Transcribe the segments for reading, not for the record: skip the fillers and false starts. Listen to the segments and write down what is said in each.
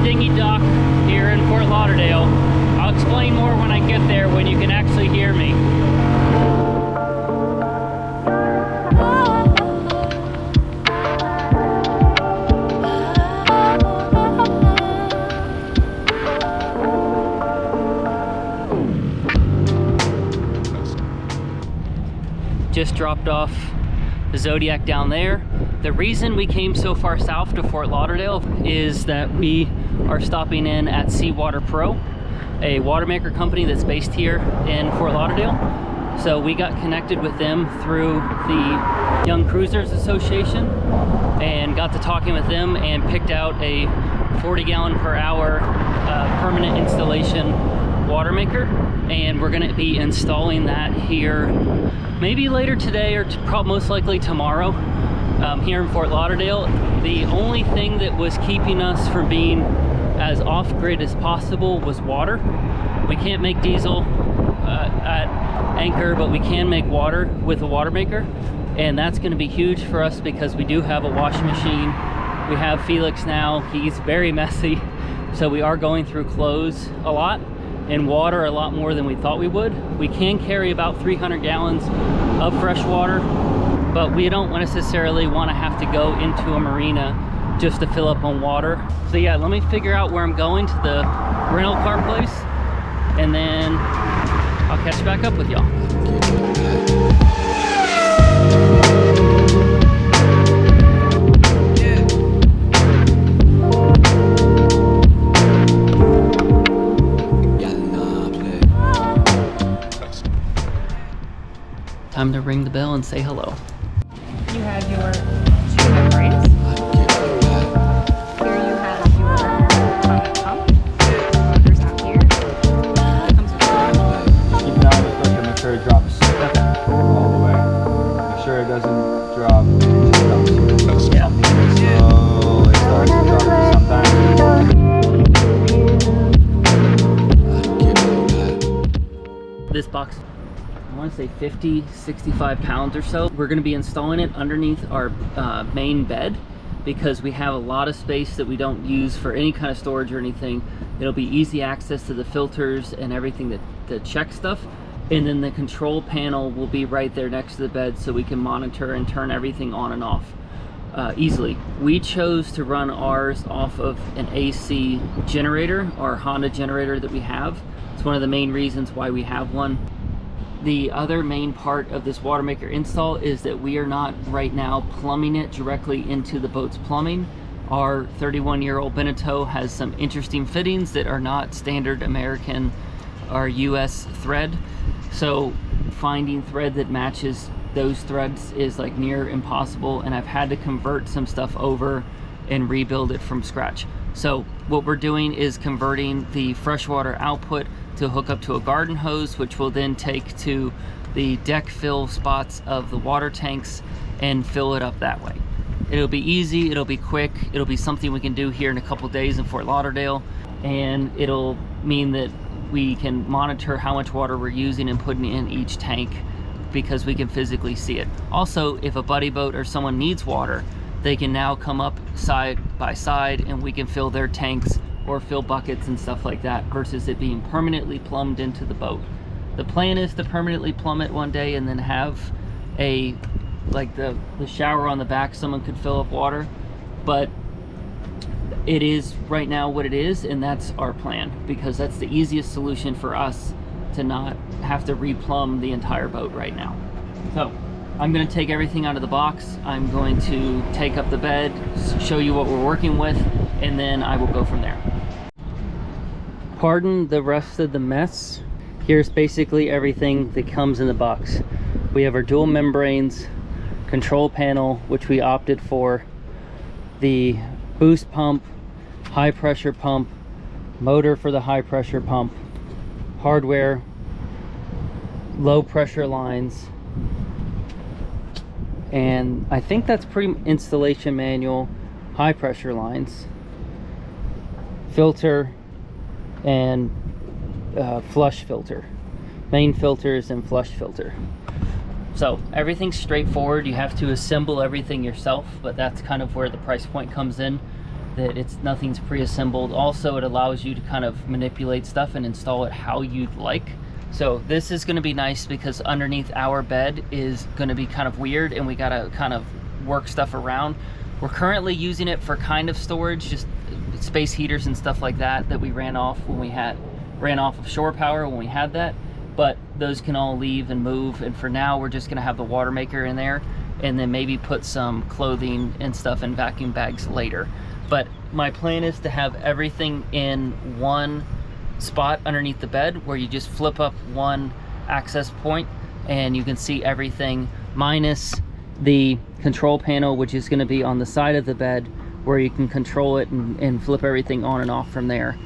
dinghy dock here in Fort Lauderdale. I'll explain more when I get there, when you can actually hear me. Just dropped off the Zodiac down there. The reason we came so far south to Fort Lauderdale is that we are stopping in at SeaWater Pro, a Watermaker company that's based here in Fort Lauderdale. So we got connected with them through the Young Cruisers Association and got to talking with them and picked out a 40 gallon per hour permanent installation Watermaker, and we're going to be installing that here maybe later today or most likely tomorrow here in Fort Lauderdale. The only thing that was keeping us from being as off-grid as possible was water. We can't make diesel at Anchor, but we can make water with a Watermaker, and that's going to be huge for us because we do have a washing machine. We have Felix now. He's very messy, so we are going through clothes a lot and water a lot more than we thought we would. We can carry about 300 gallons of fresh water, but we don't necessarily want to have to go into a marina just to fill up on water. So yeah, let me figure out where I'm going to the rental car place, and then I'll catch back up with y'all. Time to ring the bell and say hello. You have your 2 membranes. Here you have your pump. There's out here. It comes with Keep it on the filter, make sure it drops all the way. Make sure it doesn't drop. It just drops. Yeah. Slowly starts to drop sometimes. This box, I want to say 50, 65 pounds or so. We're going to be installing it underneath our main bed because we have a lot of space that we don't use for any kind of storage or anything. It'll be easy access to the filters and everything that check stuff. And then the control panel will be right there next to the bed, so we can monitor and turn everything on and off easily. We chose to run ours off of an AC generator, our Honda generator that we have. It's one of the main reasons why we have one. The other main part of this Watermaker install is that we are not right now plumbing it directly into the boat's plumbing. Our 31-year-old Beneteau has some interesting fittings that are not standard American or US thread. So finding thread that matches those threads is like near impossible, and I've had to convert some stuff over and rebuild it from scratch. So what we're doing is converting the freshwater output to hook up to a garden hose, which will then take to the deck fill spots of the water tanks and fill it up that way. It'll be easy, it'll be quick, it'll be something we can do here in a couple days in Fort Lauderdale, and it'll mean that we can monitor how much water we're using and putting in each tank because we can physically see it. Also, if a buddy boat or someone needs water, they can now come up side by side and we can fill their tanks or fill buckets and stuff like that, versus it being permanently plumbed into the boat. The plan is to permanently plumb it one day and then have a, like the shower on the back, someone could fill up water, but it is right now what it is, and that's our plan because that's the easiest solution for us to not have to replumb the entire boat right now. So I'm going to take everything out of the box. I'm going to take up the bed, show you what we're working with, and then I will go from there. Pardon the rest of the mess. Here's basically everything that comes in the box. We have our dual membranes, control panel, which we opted for, the boost pump, high pressure pump, motor for the high pressure pump, hardware, low pressure lines, and I think that's pretty installation manual, high pressure lines, filter, and flush filter, main filters and flush filter. So everything's straightforward. You have to assemble everything yourself, but that's kind of where the price point comes in. that nothing's pre-assembled. Also, it allows you to kind of manipulate stuff and install it how you'd like. So this is going to be nice because underneath our bed is going to be kind of weird, and we got to kind of work stuff around. We're currently using it for kind of storage, just space heaters and stuff like that we ran off of shore power when we had that. But those can all leave and move, and for now we're just going to have the Watermaker in there, and then maybe put some clothing and stuff in vacuum bags later. But my plan is to have everything in one spot underneath the bed, where you just flip up one access point and you can see everything, minus the control panel, which is going to be on the side of the bed, where you can control it and flip everything on and off from there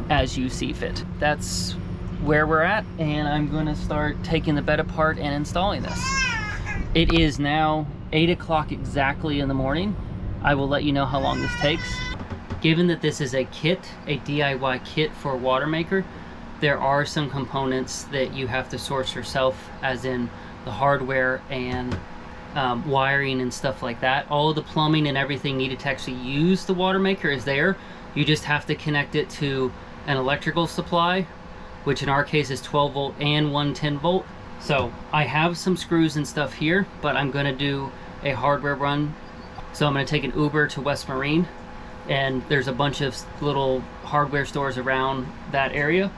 as you see fit. That's where we're at, and I'm going to start taking the bed apart and installing this. It is now 8 o'clock exactly in the morning. I will let you know how long this takes. Given that this is a kit, a DIY kit for Watermaker, there are some components that you have to source yourself, as in the hardware and wiring and stuff like that. All the plumbing and everything needed to actually use the Watermaker is there. You just have to connect it to an electrical supply, which in our case is 12 volt and 110 volt. So I have some screws and stuff here, but I'm going to do a hardware run. So I'm going to take an Uber to West Marine, and there's a bunch of little hardware stores around that area.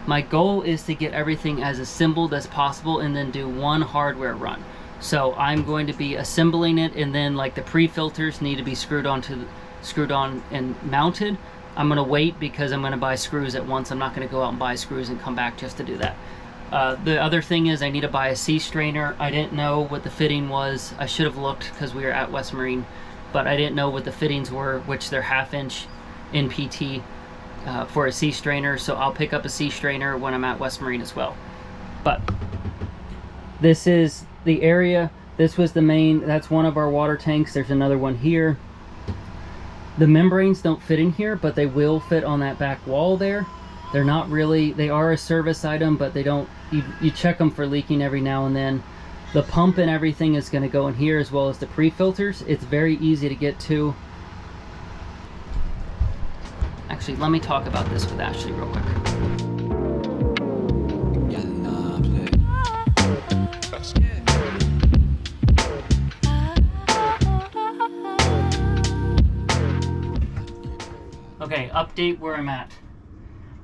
My goal is to get everything as assembled as possible and then do one hardware run. So I'm going to be assembling it, and then like the pre-filters need to be screwed on and mounted. I'm going to wait because I'm going to buy screws at once. I'm not going to go out and buy screws and come back just to do that. The other thing is I need to buy a sea strainer. I didn't know what the fitting was. I should have looked because we were at West Marine, but I didn't know what the fittings were, which they're 1/2 inch NPT for a sea strainer. So I'll pick up a sea strainer when I'm at West Marine as well. But this is the area. This was the main, that's one of our water tanks. There's another one here. The membranes don't fit in here, but they will fit on that back wall there. They're not really, they are a service item, but they don't, you check them for leaking every now and then. The pump and everything is going to go in here, as well as the pre-filters. It's very easy to get to. Actually, let me talk about this with Ashley real quick. Okay, update where I'm at.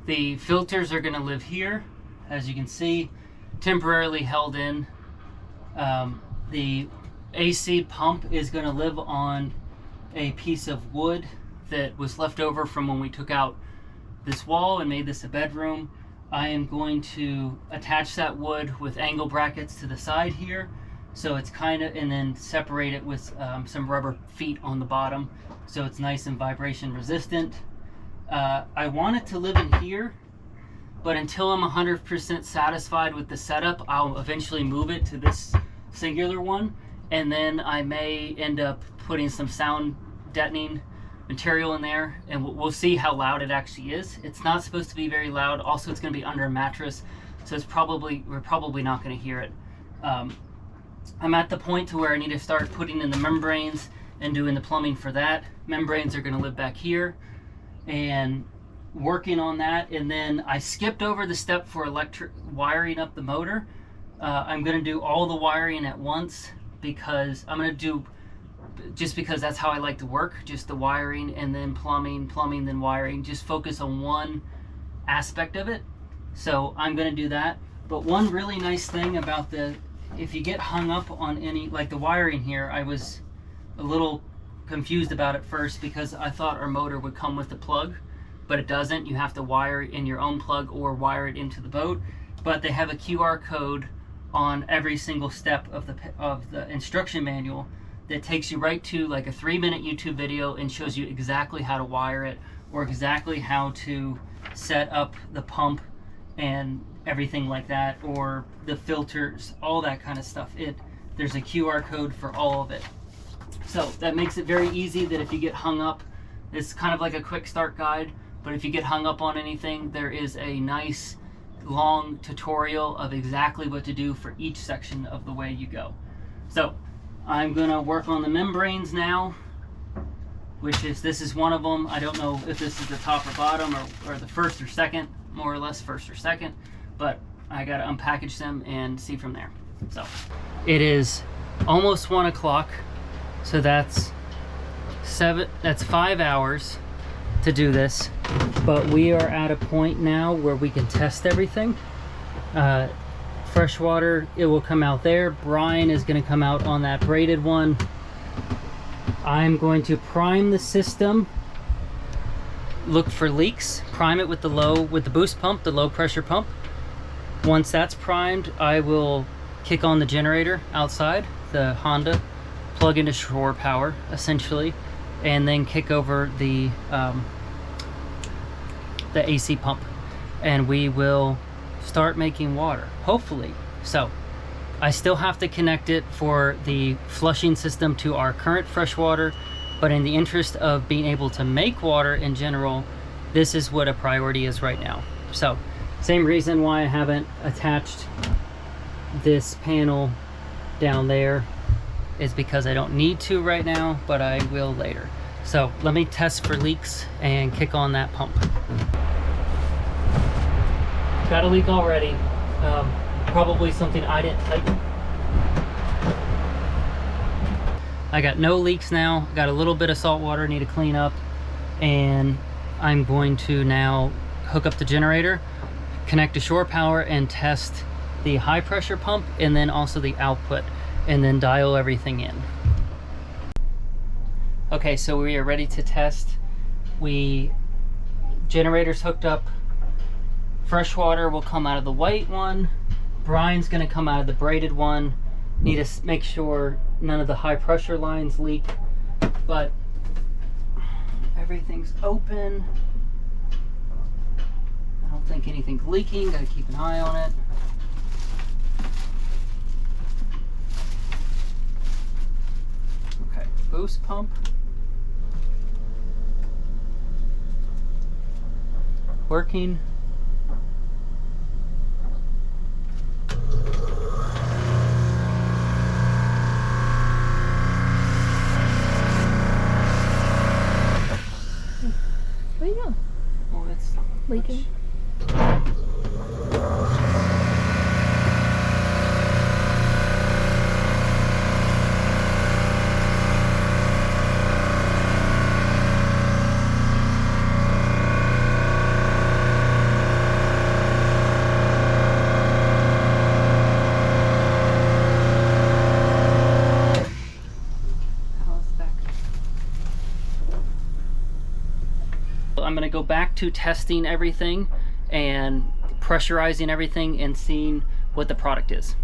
The filters are going to live here, as you can see, temporarily held in. The AC pump is going to live on a piece of wood that was left over from when we took out this wall and made this a bedroom. I am going to attach that wood with angle brackets to the side here, so it's kind of, and then separate it with some rubber feet on the bottom, so it's nice and vibration resistant. I want it to live in here, but until I'm 100% satisfied with the setup, I'll eventually move it to this singular one, and then I may end up putting some sound deadening material in there, and we'll see how loud it actually is. It's not supposed to be very loud. Also, it's going to be under a mattress, so we're probably not going to hear it. I'm at the point to where I need to start putting in the membranes and doing the plumbing for that. Membranes are going to live back here, and working on that. And then I skipped over the step for wiring up the motor. I'm going to do all the wiring at once, because I'm going to do, just because that's how I like to work, just the wiring and then plumbing, then wiring, just focus on one aspect of it. So I'm going to do that. But one really nice thing about if you get hung up on any, like the wiring here, I was a little confused about it first, because I thought our motor would come with the plug, but it doesn't. You have to wire it in your own plug or wire it into the boat. But they have a QR code on every single step of the instruction manual that takes you right to like a 3-minute YouTube video and shows you exactly how to wire it, or exactly how to set up the pump and everything like that, or the filters, all that kind of stuff. There's a QR code for all of it. So that makes it very easy that if you get hung up, it's kind of like a quick start guide, but if you get hung up on anything, there is a nice long tutorial of exactly what to do for each section of the way you go. So I'm gonna work on the membranes now, which is, this is one of them. I don't know if this is the top or bottom or the first or second, more or less first or second, but I gotta unpackage them and see from there. So it is almost 1 o'clock, so that's 5 hours to do this, but we are at a point now where we can test everything. Fresh water, it will come out there. Brine is going to come out on that braided one. I'm going to prime the system, look for leaks, prime it with the boost pump, the low pressure pump. Once that's primed, I will kick on the generator outside, the Honda, plug into shore power essentially, and then kick over the AC pump, and we will start making water, hopefully. So I still have to connect it for the flushing system to our current fresh water, but in the interest of being able to make water in general, this is what a priority is right now. So same reason why I haven't attached this panel down there is because I don't need to right now, but I will later. So let me test for leaks and kick on that pump. Got a leak already. Probably something I didn't tighten. I got no leaks now. Got a little bit of salt water need to clean up, and I'm going to now hook up the generator, connect to shore power, and test the high pressure pump and then also the output, and then dial everything in. Okay, so we are ready to test. Generator's hooked up. Fresh water will come out of the white one. Brine's gonna come out of the braided one. Need to make sure none of the high pressure lines leak, but everything's open. I don't think anything's leaking. Gotta keep an eye on it. Okay, boost pump. Working. Where you going? Oh, it's Leaking. I'm going to go back to testing everything and pressurizing everything and seeing what the product is.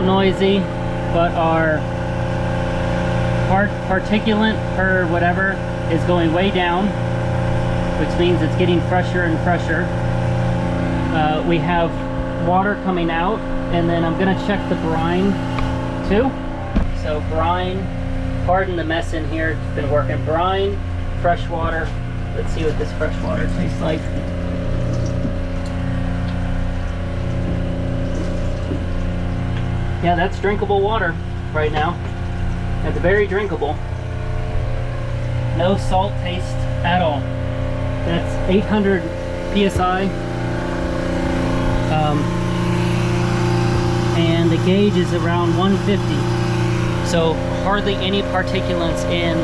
Noisy, but our particulate or whatever is going way down, which means it's getting fresher and fresher. We have water coming out, and then I'm gonna check the brine too. So brine, pardon the mess in here, it's been working. Brine, fresh water. Let's see what this fresh water tastes like. Yeah, that's drinkable water right now. That's very drinkable. No salt taste at all. That's 800 psi. And the gauge is around 150. So hardly any particulates in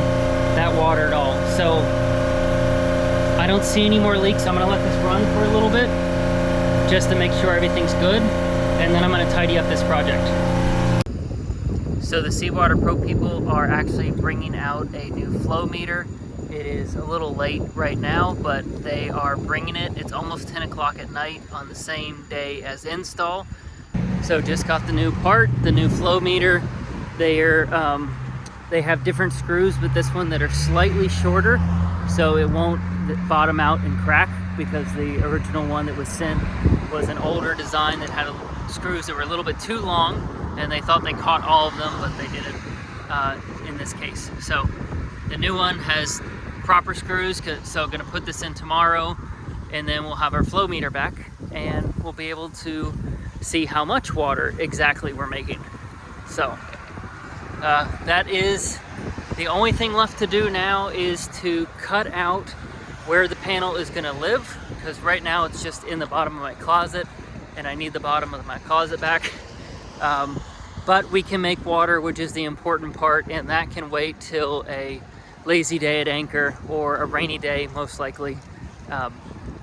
that water at all. So I don't see any more leaks. I'm gonna let this run for a little bit just to make sure everything's good. And then I'm going to tidy up this project. So the SeaWater Pro people are actually bringing out a new flow meter. It is a little late right now, but they are bringing it. It's almost 10 o'clock at night on the same day as install. So just got the new part, the new flow meter. They have different screws with this one that are slightly shorter, so it won't bottom out and crack, because the original one that was sent was an older design that had screws that were a little bit too long, and they thought they caught all of them, but they didn't in this case. So the new one has proper screws, so I'm gonna put this in tomorrow, and then we'll have our flow meter back, and we'll be able to see how much water exactly we're making. So that is the only thing left to do now, is to cut out where the panel is gonna live, because right now it's just in the bottom of my closet, and I need the bottom of my closet back. But we can make water, which is the important part, and that can wait till a lazy day at anchor or a rainy day, most likely.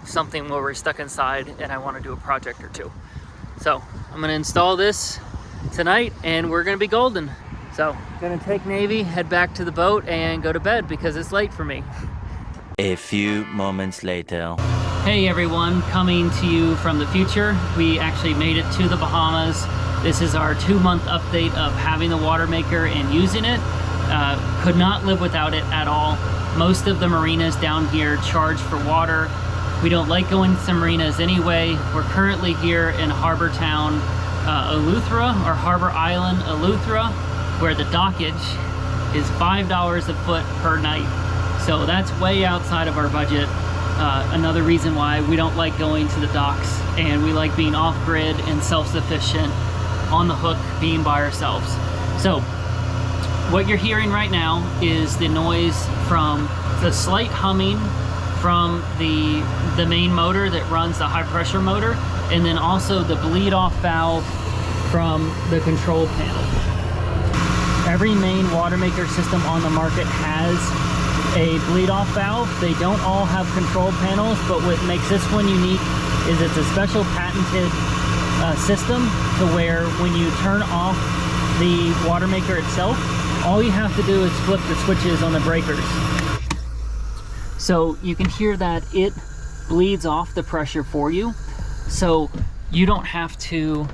Something where we're stuck inside and I want to do a project or two. So I'm gonna install this tonight and we're gonna be golden. So gonna take Navy, head back to the boat, and go to bed because it's late for me. A few moments later. Hey everyone, coming to you from the future. We actually made it to the Bahamas. This is our 2-month update of having the Watermaker and using it. Could not live without it at all. Most of the marinas down here charge for water. We don't like going to marinas anyway. We're currently here in Harbor Town, Eleuthera, or Harbor Island, Eleuthera, where the dockage is $5 a foot per night. So that's way outside of our budget. Another reason why we don't like going to the docks, and we like being off-grid and self-sufficient, on the hook, being by ourselves. So what you're hearing right now is the noise from the slight humming from the main motor that runs the high pressure motor, and then also the bleed off valve from the control panel. Every main Watermaker system on the market has a bleed off valve. They don't all have control panels, but what makes this one unique is it's a special patented system to where when you turn off the Watermaker itself, all you have to do is flip the switches on the breakers. So you can hear that it bleeds off the pressure for you. So you don't have to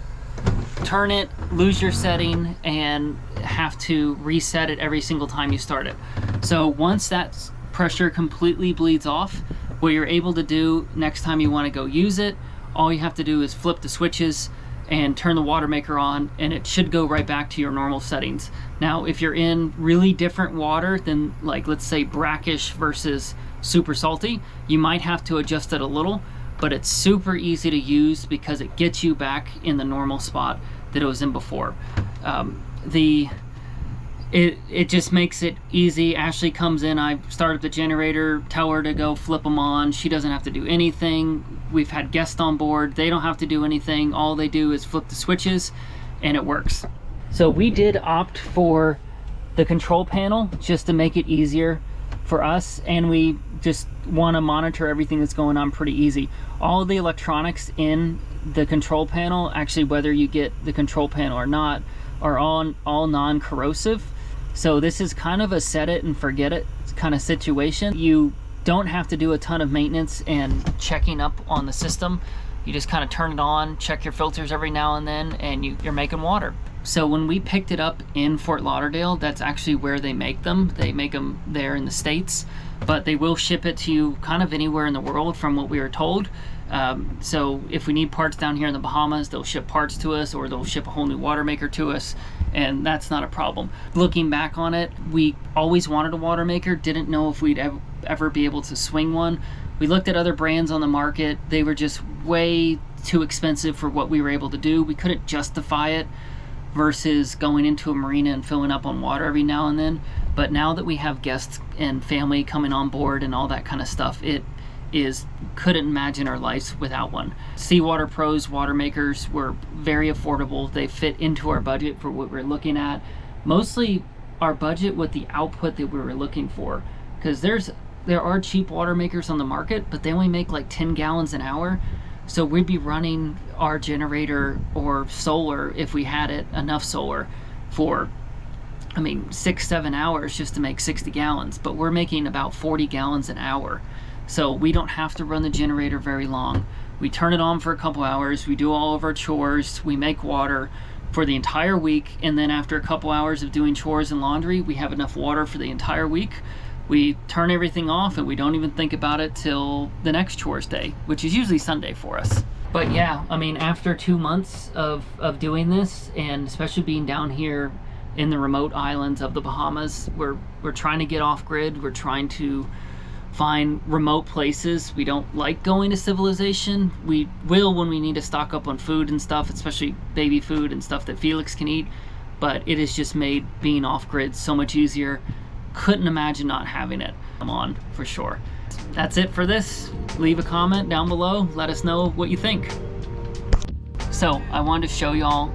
turn it, lose your setting, and have to reset it every single time you start it. So once that pressure completely bleeds off, what you're able to do next time you want to go use it, all you have to do is flip the switches and turn the Watermaker on, and it should go right back to your normal settings. Now, if you're in really different water than, like, let's say brackish versus super salty, you might have to adjust it a little, but it's super easy to use because it gets you back in the normal spot that it was in before. It just makes it easy. Ashley comes in, I start up the generator, tell her to go flip them on. She doesn't have to do anything. We've had guests on board. They don't have to do anything. All they do is flip the switches and it works. So we did opt for the control panel just to make it easier for us, and we just want to monitor everything that's going on pretty easy. All of the electronics in the control panel, actually whether you get the control panel or not, are all non-corrosive. So this is kind of a set it and forget it kind of situation. You don't have to do a ton of maintenance and checking up on the system. You just kind of turn it on, check your filters every now and then, and you're making water. So when we picked it up in Fort Lauderdale, that's actually where they make them. They make them there in the States, but they will ship it to you kind of anywhere in the world from what we were told. So if we need parts down here in the Bahamas, they'll ship parts to us, or they'll ship a whole new Watermaker to us, and that's not a problem. Looking back on it, we always wanted a Watermaker, didn't know if we'd ever be able to swing one. We looked at other brands on the market. They were just way too expensive for what we were able to do. We couldn't justify it versus going into a marina and filling up on water every now and then. But now that we have guests and family coming on board and all that kind of stuff, couldn't imagine our lives without one. SeaWater Pro's Watermakers were very affordable. They fit into our budget for what we're looking at. Mostly our budget with the output that we were looking for, because there are cheap Watermakers on the market, but they only make like 10 gallons an hour. So we'd be running our generator or solar, if we had it, enough solar, for I mean, 6-7 hours just to make 60 gallons, but we're making about 40 gallons an hour. So we don't have to run the generator very long. We turn it on for a couple hours, we do all of our chores, we make water for the entire week, and then after a couple hours of doing chores and laundry, we have enough water for the entire week. We turn everything off and we don't even think about it till the next chores day, which is usually Sunday for us. But yeah, I mean, after 2 months of doing this, and especially being down here in the remote islands of the Bahamas, we're trying to get off grid. We're trying to find remote places. We don't like going to civilization. We will when we need to stock up on food and stuff, especially baby food and stuff that Felix can eat, but it has just made being off grid so much easier. Couldn't imagine not having it. I'm on for sure. That's it for this. Leave a comment down below, let us know what you think. So I wanted to show y'all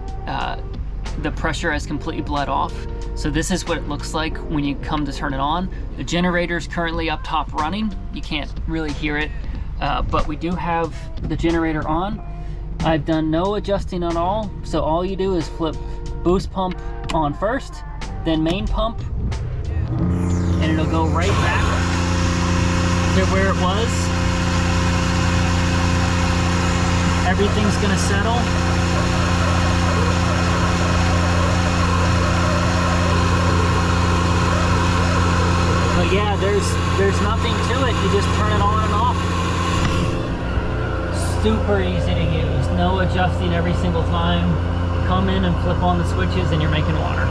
the pressure has completely bled off. So this is what it looks like when you come to turn it on. The generator is currently up top running. You can't really hear it, but we do have the generator on. I've done no adjusting at all. So all you do is flip boost pump on first, then main pump, and it'll go right back to where it was. Everything's gonna settle. But yeah, there's nothing to it. You just turn it on and off. Super easy to use. No adjusting every single time. Come in and flip on the switches and you're making water.